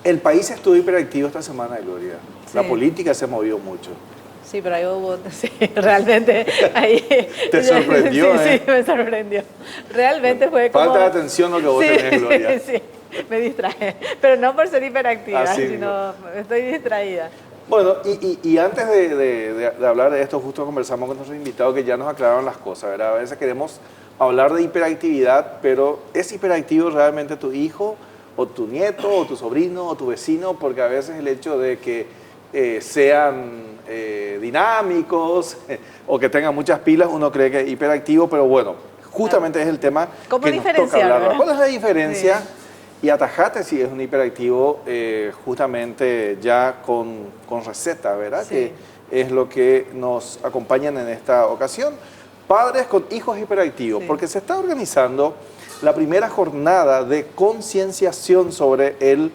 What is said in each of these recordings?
El país estuvo hiperactivo esta semana, Gloria. Sí. La política se movió mucho. Sí, pero ahí hubo, sí, realmente ahí... ¿Te sorprendió, Sí, sí, me sorprendió. Realmente fue como... Falta de atención lo que vos tenés, Gloria. Sí, me distraje. Pero no por ser hiperactiva, Así sino estoy distraída. Bueno, y antes de hablar de esto, justo conversamos con nuestros invitados que ya nos aclararon las cosas, ¿verdad? A veces queremos hablar de hiperactividad, pero ¿es hiperactivo realmente tu hijo, o tu nieto, o tu sobrino, o tu vecino? Porque a veces el hecho de que sean dinámicos o que tengan muchas pilas, uno cree que es hiperactivo, pero bueno, justamente es el tema ¿Cómo que nos toca diferenciar, hablar. verdad? ¿Cuál es la diferencia? Sí. Y atajate si es un hiperactivo justamente ya con receta, ¿verdad? Sí. Que es lo que nos acompañan en esta ocasión. Padres con hijos hiperactivos, Sí. porque se está organizando la primera jornada de concienciación sobre el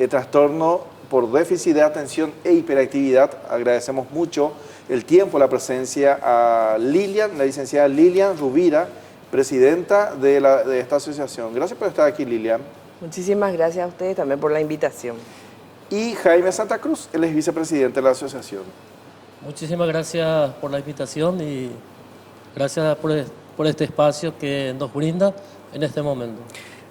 trastorno por déficit de atención e hiperactividad. Agradecemos mucho el tiempo, la presencia a Lilian, la licenciada Lilian Rubira, presidenta de esta asociación. Gracias por estar aquí, Lilian. Muchísimas gracias a ustedes también por la invitación. Y Jaime Santa Cruz, él es vicepresidente de la asociación. Muchísimas gracias por la invitación y gracias por este espacio que nos brinda en este momento.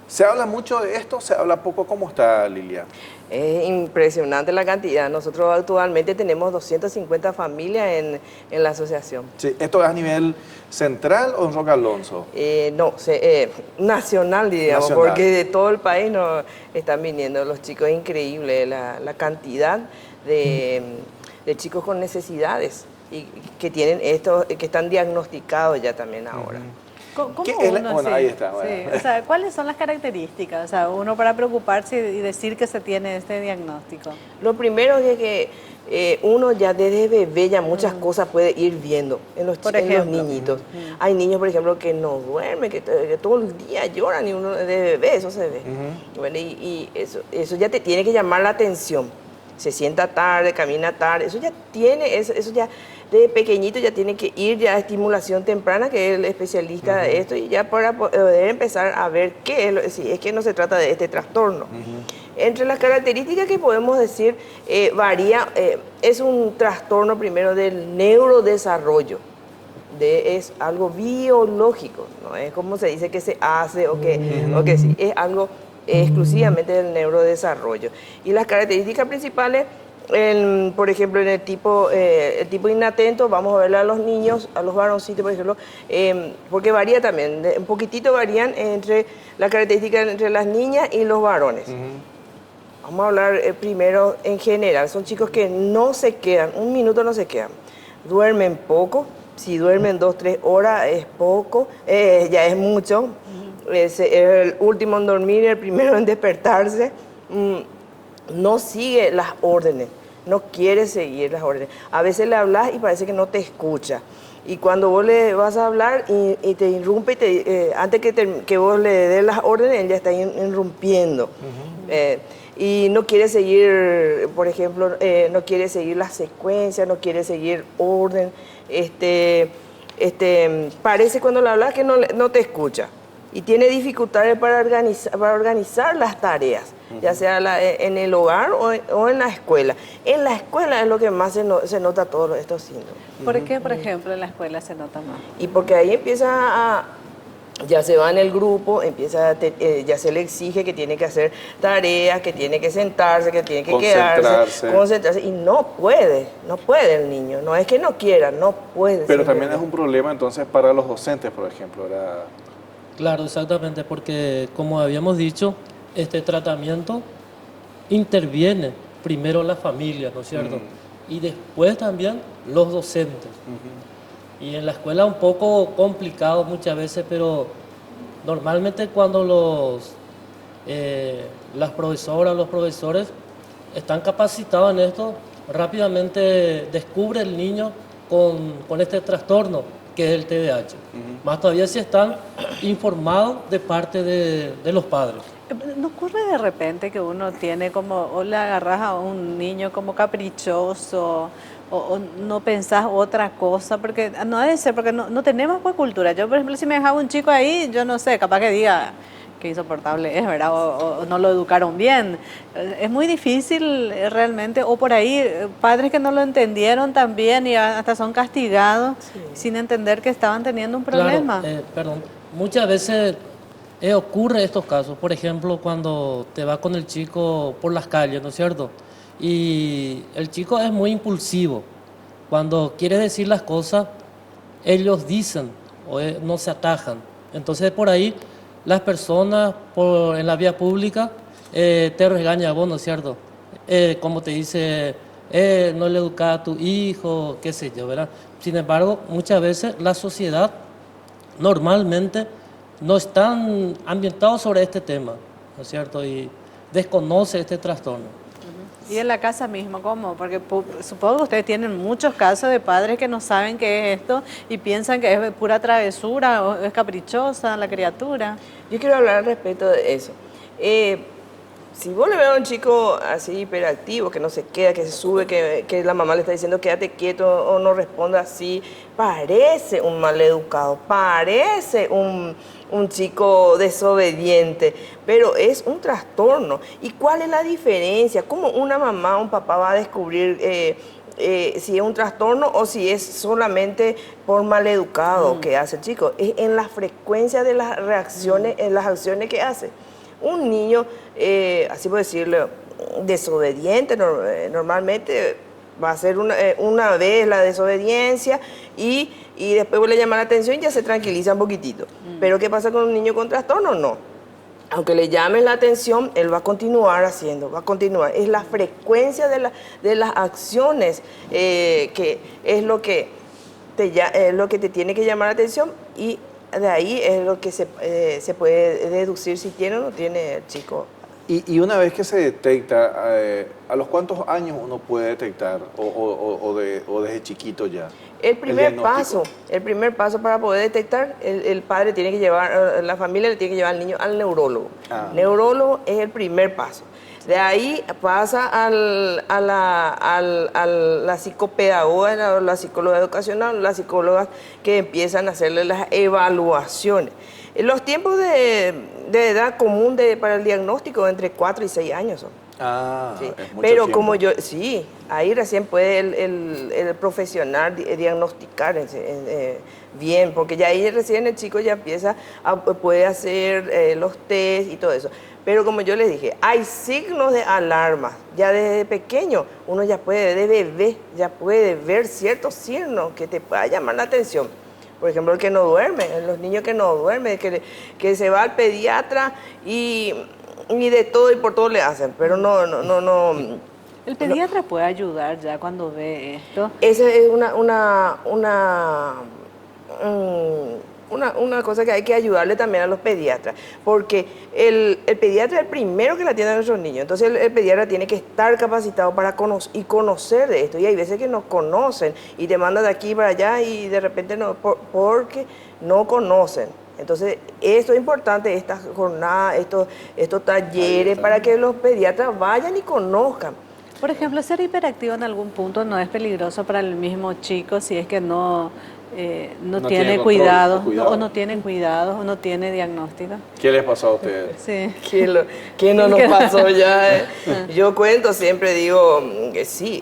Se habla mucho de esto, se habla poco. ¿Cómo está, Lilian? Es impresionante la cantidad. Nosotros actualmente tenemos 250 familias en la asociación. Sí, ¿esto es a nivel central o en Roque Alonso? Nacional, digamos, Nacional. porque de todo el país nos están viniendo los chicos. Es increíble la cantidad de chicos con necesidades y que tienen esto, que están diagnosticados ya también ahora. ¿Cómo ¿Qué es la- uno, bueno, sí, ahí está, sí. bueno. O sea, ¿cuáles son las características? O sea, uno para preocuparse y decir que se tiene este diagnóstico. Lo primero es que uno ya desde bebé ya muchas cosas puede ir viendo en los, Por en los ejemplo. niñitos. Hay niños, por ejemplo, que no duermen, que todo el día lloran y uno de bebé, eso se ve. Bueno, y eso ya te tiene que llamar la atención. Se sienta tarde, camina tarde, eso ya tiene, eso ya de pequeñito ya tiene que ir ya a estimulación temprana, que es el especialista de esto, y ya para poder empezar a ver qué es, si es que no se trata de este trastorno. Entre las características que podemos decir, varía, es un trastorno primero del neurodesarrollo, es algo biológico, no es como se dice que se hace o que sí, es algo exclusivamente del neurodesarrollo. Y las características principales, por ejemplo, en el tipo inatento, vamos a verle a los niños, a los varoncitos, por ejemplo, porque varía también, un poquitito varían entre las características entre las niñas y los varones. Vamos a hablar primero en general, son chicos que no se quedan, un minuto no se quedan, duermen poco, si duermen 2-3 horas es poco, ya es mucho. Es el último en dormir, el primero en despertarse, no sigue las órdenes, no quiere seguir las órdenes. A veces le hablas y parece que no te escucha. Y cuando vos le vas a hablar y te irrumpe, antes que vos le des las órdenes, él ya está irrumpiendo. Y no quiere seguir, por ejemplo, no quiere seguir la secuencia, no quiere seguir orden. Parece cuando le hablas que no te escucha. Y tiene dificultades para organizar las tareas, ya sea en el hogar o en la escuela. En la escuela es lo que más se nota todos estos síntomas. ¿Por qué, por ejemplo, en la escuela se nota más? Y porque ahí ya se va en el grupo, ya se le exige que tiene que hacer tareas, que tiene que sentarse, que tiene que quedarse, concentrarse. Y no puede el niño. No es que no quiera, no puede. Pero también es un problema entonces para los docentes, por ejemplo, ¿verdad? Claro, exactamente, porque como habíamos dicho, este tratamiento interviene primero la familia, ¿no es cierto? Y después también los docentes. Y en la escuela un poco complicado muchas veces, pero normalmente cuando las profesoras, los profesores están capacitados en esto, rápidamente descubre el niño con este trastorno que es el TDAH. Más todavía si están informados de parte de los padres. ¿No ocurre de repente que uno tiene como, o le agarras a un niño como caprichoso, o no pensás otra cosa? Porque no ha de ser, porque no tenemos pues cultura. Yo, por ejemplo, si me dejaba un chico ahí, yo no sé, capaz que diga qué insoportable es, ¿verdad? O no lo educaron bien. Es muy difícil realmente, o por ahí padres que no lo entendieron también y hasta son castigados sin entender que estaban teniendo un problema. Claro, perdón. Muchas veces ocurre estos casos. Por ejemplo, cuando te vas con el chico por las calles, ¿no es cierto? Y el chico es muy impulsivo. Cuando quiere decir las cosas, ellos dicen o no se atajan. Entonces, por ahí, las personas en la vía pública te regañan a vos, ¿no es cierto? Como te dice, no le educas a tu hijo, qué sé yo, ¿verdad? Sin embargo, muchas veces la sociedad normalmente no están ambientados sobre este tema, ¿no es cierto? Y desconoce este trastorno. Y en la casa mismo, ¿cómo? Porque supongo que ustedes tienen muchos casos de padres que no saben qué es esto y piensan que es pura travesura o es caprichosa la criatura. Yo quiero hablar al respecto de eso. Si vos le ves a un chico así hiperactivo, que no se queda, que se sube, que la mamá le está diciendo quédate quieto o no responda así, parece un maleducado, parece un chico desobediente, pero es un trastorno. ¿Y cuál es la diferencia? ¿Cómo una mamá o un papá va a descubrir si es un trastorno o si es solamente por maleducado que hace el chico? Es en la frecuencia de las reacciones, en las acciones que hace. Un niño, así por decirlo, desobediente, normalmente va a ser una vez la desobediencia y después vuelve a llamar la atención y ya se tranquiliza un poquitito. Pero ¿qué pasa con un niño con trastorno? No. Aunque le llames la atención, él va a continuar haciendo, va a continuar. Es la frecuencia de las acciones que es lo que te tiene que llamar la atención y de ahí es lo que se puede deducir si tiene o no tiene el chico. Y una vez que se detecta, ¿a los cuántos años uno puede detectar o desde chiquito ya? El primer paso para poder detectar, el padre tiene que llevar, la familia le tiene que llevar al niño al neurólogo. Neurólogo es el primer paso. De ahí pasa a la psicopedagoga, la psicóloga educacional, las psicólogas que empiezan a hacerle las evaluaciones. Los tiempos de edad común para el diagnóstico entre 4 y 6 años son. Sí. Es mucho Pero tiempo. ahí recién puede el profesional diagnosticar bien, porque ya ahí recién el chico ya empieza puede hacer los test y todo eso. Pero como yo les dije, hay signos de alarma. Ya desde pequeño, uno ya puede, de bebé, ya puede ver ciertos signos que te pueda llamar la atención. Por ejemplo, el que no duerme, los niños que no duermen, que se va al pediatra y de todo y por todo le hacen, pero no. ¿El pediatra puede ayudar ya cuando ve esto? Esa es una cosa que hay que ayudarle también a los pediatras, porque el pediatra es el primero que la atiende a nuestros niños, entonces el pediatra tiene que estar capacitado para conocer de esto, y hay veces que no conocen y te mandan de aquí para allá y de repente no, porque no conocen. Entonces, esto es importante, estas jornadas, estos talleres, para que los pediatras vayan y conozcan. Por ejemplo, ser hiperactivo en algún punto no es peligroso para el mismo chico si es que no tiene cuidado o no tiene cuidado o no tiene diagnóstico. ¿Qué les pasó a ustedes? Sí. ¿Qué no nos pasó ya? Yo cuento, siempre digo que sí,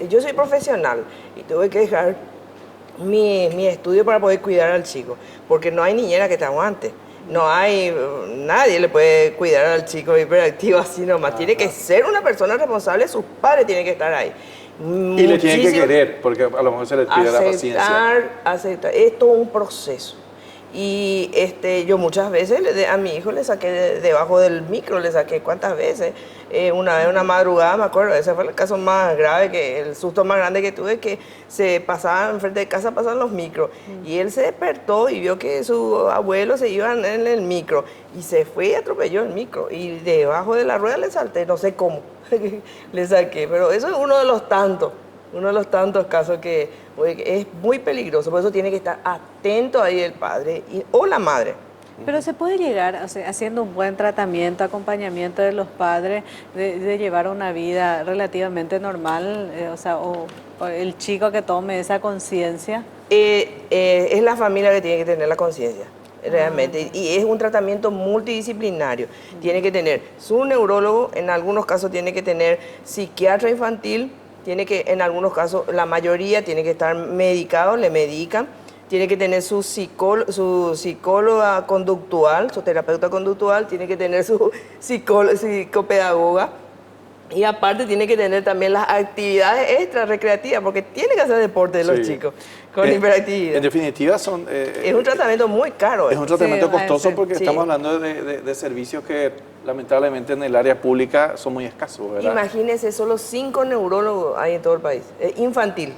yo soy profesional y tuve que dejar mi estudio para poder cuidar al chico, porque no hay niñera que te aguante. Nadie le puede cuidar al chico hiperactivo así nomás. Tiene que ser una persona responsable, sus padres tienen que estar ahí. Y le tienen que querer, porque a lo mejor se les pide la paciencia. Aceptar. Es todo un proceso. Y yo muchas veces a mi hijo le saqué debajo del micro, le saqué cuántas veces. Una vez, una madrugada, me acuerdo, ese fue el caso más grave, el susto más grande que tuve, que se pasaba enfrente de casa, pasaban los micros. Y él se despertó y vio que su abuelo se iba en el micro. Y se fue y atropelló el micro. Y debajo de la rueda le salté, no sé cómo, le saqué. Pero eso es uno de los tantos casos que es muy peligroso. Por eso tiene que estar atento ahí el padre o la madre. Pero se puede llegar, o sea, haciendo un buen tratamiento, acompañamiento de los padres, de llevar una vida relativamente normal, o el chico que tome esa conciencia. Es la familia que tiene que tener la conciencia. realmente. Y es un tratamiento multidisciplinario. Tiene que tener su neurólogo, en algunos casos tiene que tener psiquiatra infantil, tiene que, en algunos casos, la mayoría tiene que estar medicado, le medican, tiene que tener su psicóloga conductual, su terapeuta conductual, tiene que tener su psicopedagoga. Y aparte tiene que tener también las actividades extra recreativas, porque tiene que hacer deporte de los chicos con hiperactividad. En definitiva, es un tratamiento muy caro. Es un tratamiento costoso porque sí. estamos hablando de servicios que lamentablemente en el área pública son muy escasos, ¿verdad? Imagínense, solo 5 neurólogos hay en todo el país, infantil.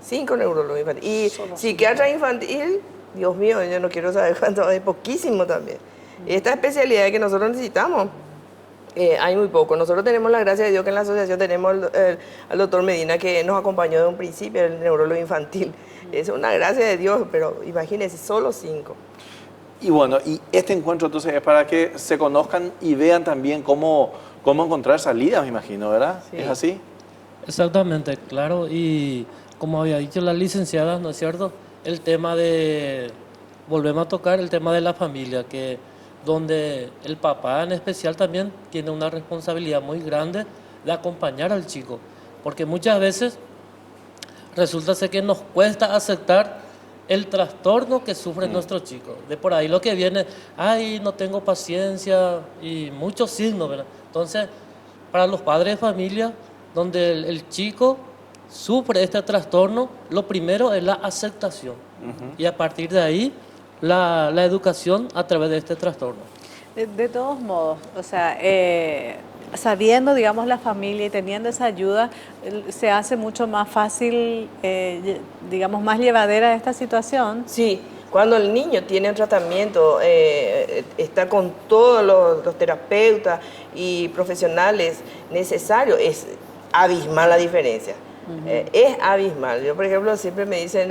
5 neurólogos infantiles. Y psiquiatra infantil, Dios mío, yo no quiero saber cuánto, es poquísimo también. Esta especialidad que nosotros necesitamos, hay muy poco. Nosotros tenemos la gracia de Dios que en la asociación tenemos al doctor Medina, que nos acompañó de un principio, el neurólogo infantil. Es una gracia de Dios, pero imagínense, solo 5. Y bueno, y este encuentro entonces es para que se conozcan y vean también cómo encontrar salidas, me imagino, ¿verdad? Sí. ¿Es así? Exactamente, claro. Y como había dicho la licenciada, ¿no es cierto? El tema de, volvemos a tocar el tema de la familia, que donde el papá en especial también tiene una responsabilidad muy grande de acompañar al chico, porque muchas veces resulta ser que nos cuesta aceptar el trastorno que sufre nuestro chico. De por ahí lo que viene, ay, no tengo paciencia y muchos signos, ¿verdad? Entonces, para los padres de familia, donde el chico sufre este trastorno, lo primero es la aceptación. Y a partir de ahí, la educación a través de este trastorno. De todos modos, o sea, sabiendo, digamos, la familia y teniendo esa ayuda, se hace mucho más fácil, digamos, más llevadera esta situación. Sí, cuando el niño tiene un tratamiento, está con todos los terapeutas y profesionales necesarios, es abismal la diferencia. Es abismal. Yo, por ejemplo, siempre me dicen,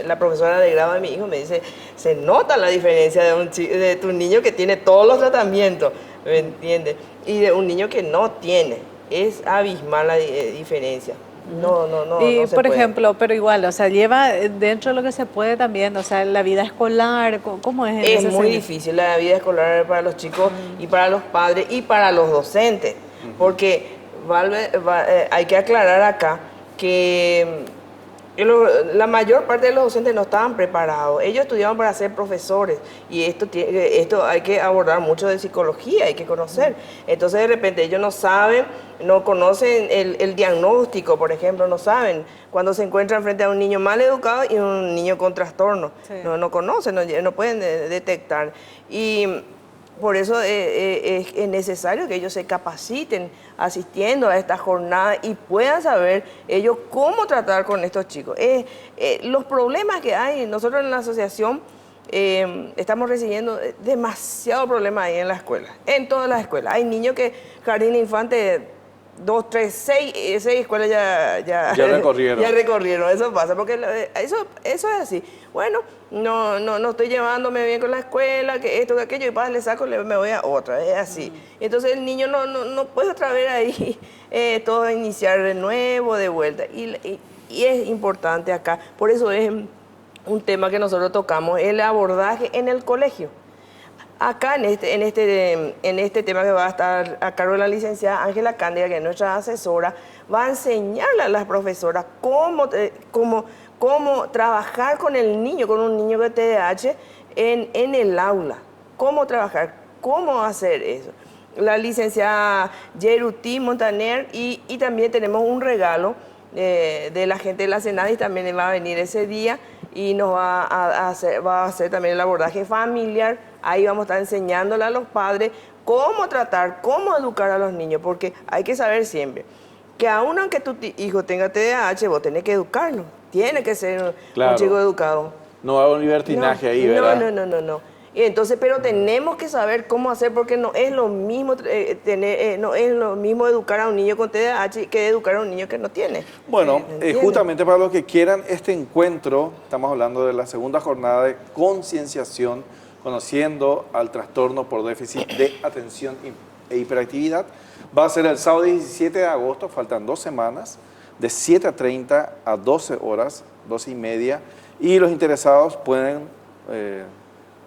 la profesora de grado de mi hijo me dice, se nota la diferencia de tu niño que tiene todos los tratamientos, ¿me entiendes? Y de un niño que no tiene. Es abismal la diferencia. No Y se por puede. ejemplo, pero igual, o sea, lleva dentro de lo que se puede también, o sea, la vida escolar, ¿cómo es? Es muy difícil la vida escolar para los chicos y para los padres y para los docentes, porque hay que aclarar acá que la mayor parte de los docentes no estaban preparados. Ellos estudiaban para ser profesores y esto hay que abordar mucho de psicología, hay que conocer. Entonces de repente ellos no saben, no conocen el diagnóstico, por ejemplo, no saben cuando se encuentran frente a un niño mal educado y un niño con trastorno. Sí. No conocen, no pueden detectar. Y por eso es necesario que ellos se capaciten asistiendo a esta jornada y puedan saber ellos cómo tratar con estos chicos. Los problemas que hay, nosotros en la asociación estamos recibiendo demasiados problemas ahí en la escuela, en todas las escuelas. Hay niños que jardín de infantes 2, 3, 6 escuelas ya recorrieron. Ya recorrieron, eso pasa, porque eso es así. Bueno, no estoy llevándome bien con la escuela, que esto, que aquello, y padre le saco, me voy a otra, es así. Entonces el niño no puede otra vez ahí todo iniciar de nuevo, de vuelta. Y es importante acá, por eso es un tema que nosotros tocamos, el abordaje en el colegio. Acá en este tema que va a estar a cargo de la licenciada Ángela Cándida, que es nuestra asesora, va a enseñarle a las profesoras cómo trabajar con el niño, con un niño con TDAH en el aula. Cómo trabajar, cómo hacer eso. La licenciada Yeruti Montaner y también tenemos un regalo de la gente de la Senadis, también va a venir ese día y nos va a hacer también el abordaje familiar. Ahí vamos a estar enseñándole a los padres cómo tratar, cómo educar a los niños, porque hay que saber siempre que aun aunque tu hijo tenga TDAH, vos tenés que educarlo, tiene que ser un chico educado. No haga un libertinaje ahí, ¿verdad? No. Y entonces, pero tenemos que saber cómo hacer, porque no es lo mismo educar a un niño con TDAH que educar a un niño que no tiene. Bueno, justamente para los que quieran este encuentro, estamos hablando de la segunda jornada de concienciación, conociendo al trastorno por déficit de atención e hiperactividad. Va a ser el sábado 17 de agosto, faltan 2 semanas, de 7:30 a 12 horas, 12:30, y los interesados pueden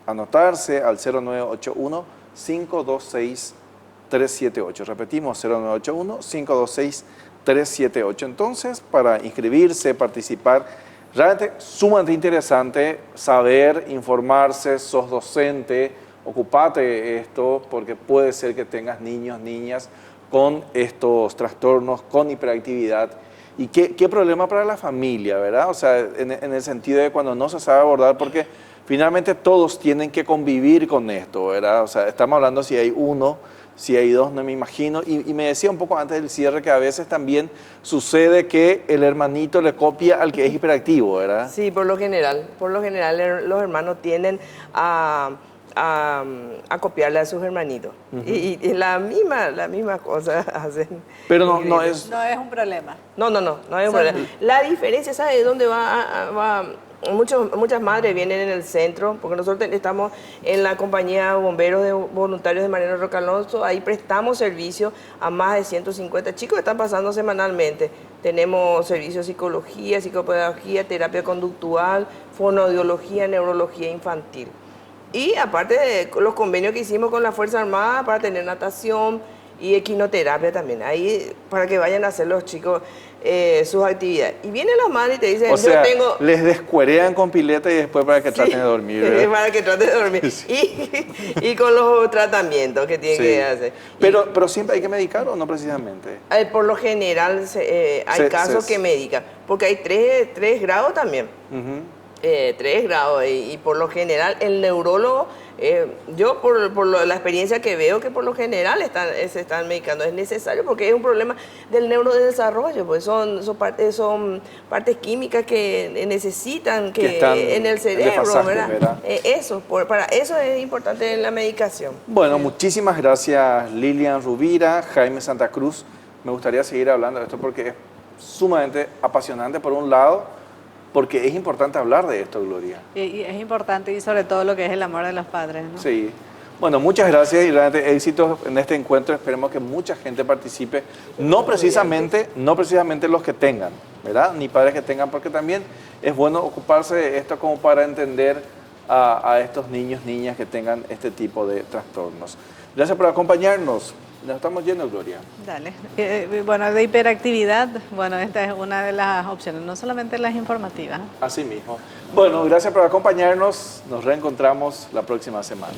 anotarse al 0981-526-378. Repetimos, 0981-526-378. Entonces, para inscribirse, participar, realmente sumamente interesante saber, informarse, sos docente, ocupate de esto, porque puede ser que tengas niños, niñas con estos trastornos, con hiperactividad. Y qué problema para la familia, ¿verdad? O sea, en el sentido de cuando no se sabe abordar, porque finalmente todos tienen que convivir con esto, ¿verdad? O sea, estamos hablando si hay uno, si hay dos, no me imagino. Y me decía un poco antes del cierre que a veces también sucede que el hermanito le copia al que es hiperactivo, ¿verdad? Sí, por lo general los hermanos tienden a copiarle a sus hermanitos. Y la misma cosa hacen. Pero no es... No es un problema. No es un problema. La diferencia, ¿sabes de dónde va? Muchas madres vienen en el centro, porque nosotros estamos en la compañía Bomberos de Voluntarios de Mariano Roca Alonso, ahí prestamos servicio a más de 150 chicos que están pasando semanalmente. Tenemos servicio de psicología, psicopedagogía, terapia conductual, fonoaudiología, neurología infantil. Y aparte de los convenios que hicimos con la Fuerza Armada para tener natación y equinoterapia también, ahí para que vayan a hacer los chicos sus actividades. Y vienen las madres y te dicen, O sea, yo tengo... les descuerean con pileta y después para que traten de dormir, ¿verdad? Para que traten de dormir. Sí. Y con los tratamientos que tienen que hacer. Pero siempre hay que medicar o no precisamente. Por lo general hay casos que medican, porque hay tres grados también. 3 grados y por lo general el neurólogo, yo por la experiencia que veo que por lo general se están medicando, es necesario porque es un problema del neurodesarrollo, pues son partes químicas que necesitan que están en el cerebro, desfasajes, ¿verdad? Para eso es importante la medicación. Bueno, muchísimas gracias Lilian Rubira, Jaime Santa Cruz. Me gustaría seguir hablando de esto porque es sumamente apasionante por un lado, porque es importante hablar de esto, Gloria. Y es importante, y sobre todo lo que es el amor de los padres, ¿no? Sí. Bueno, muchas gracias y realmente éxitos en este encuentro. Esperemos que mucha gente participe, no precisamente los que tengan, ¿verdad? Ni padres que tengan, porque también es bueno ocuparse de esto como para entender a estos niños, niñas que tengan este tipo de trastornos. Gracias por acompañarnos. Nos estamos yendo, Gloria. Dale. Bueno, de hiperactividad, bueno, esta es una de las opciones, no solamente las informativas. Así mismo. Bueno, gracias por acompañarnos. Nos reencontramos la próxima semana.